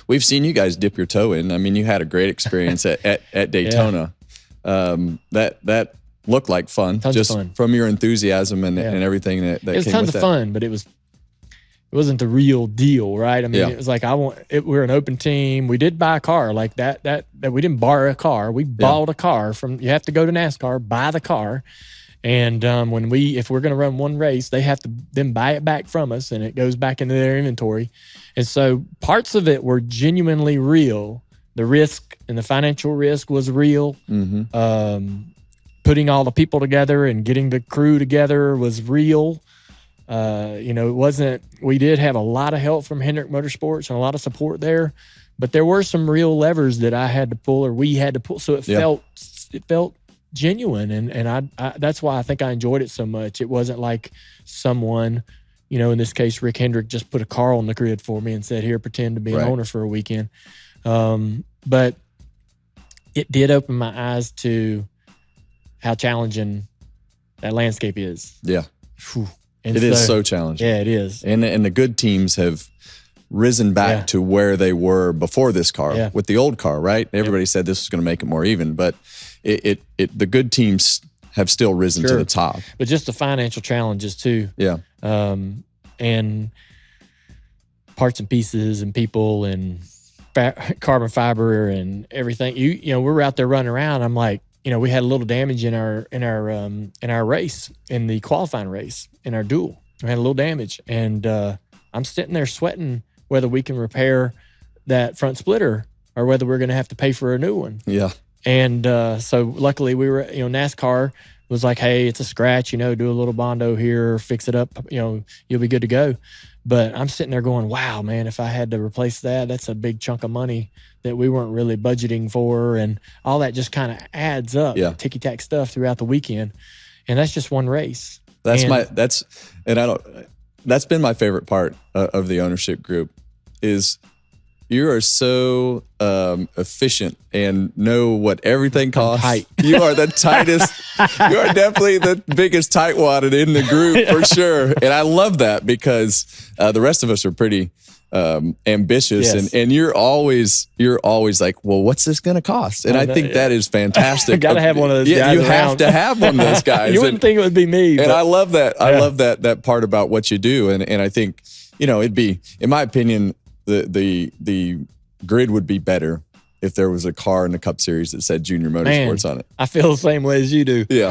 we've seen you guys dip your toe in. I mean, you had a great experience at Daytona. That looked like fun, tons just of fun. From your enthusiasm and everything that came with that. It was tons of fun, but it wasn't the real deal, right? I mean, it was like we're an open team. We did buy a car like that we didn't borrow a car. We bought a car you have to go to NASCAR, buy the car. And if we're going to run one race, they have to then buy it back from us, and it goes back into their inventory. And so parts of it were genuinely real. The risk and the financial risk was real. Mm-hmm. Putting all the people together and getting the crew together was real. It wasn't. We did have a lot of help from Hendrick Motorsports and a lot of support there, but there were some real levers that I had to pull, or we had to pull. So it felt genuine, and I that's why I think I enjoyed it so much. It wasn't like someone, in this case, Rick Hendrick, just put a car on the grid for me and said, "Here, pretend to be an owner for a weekend." But it did open my eyes to how challenging that landscape is. Yeah. Whew. And it is so challenging. Yeah, it is. And the good teams have risen back to where they were before this car with the old car, right? Everybody said this was going to make it more even, but the good teams have still risen to the top. But just the financial challenges too. Yeah. And parts and pieces and people and carbon fiber and everything. We were out there running around. I'm like, we had a little damage in our race, in the qualifying race, in our duel. We had a little damage, and I'm sitting there sweating whether we can repair that front splitter or whether we're going to have to pay for a new one. Yeah. And so luckily we were, NASCAR was like, hey, it's a scratch, do a little Bondo here, fix it up, you'll be good to go. But I'm sitting there going, wow, man, if I had to replace that, that's a big chunk of money that we weren't really budgeting for. And all that just kind of adds up, ticky-tack stuff throughout the weekend. And that's just one race. That's been my favorite part of the ownership group is you are so efficient and know what everything costs. Tight. You are the tightest. You are definitely the biggest tightwadded in the group for sure. And I love that because the rest of us are pretty ambitious, and you're always like, well, what's this going to cost? And I think that is fantastic. Got to have one of those guys. You have to have one of those guys. You wouldn't think it would be me. And I love that. I love that part about what you do. And I think, it'd be, in my opinion, the grid would be better if there was a car in the Cup Series that said Junior Motorsports on it. I feel the same way as you do. Yeah.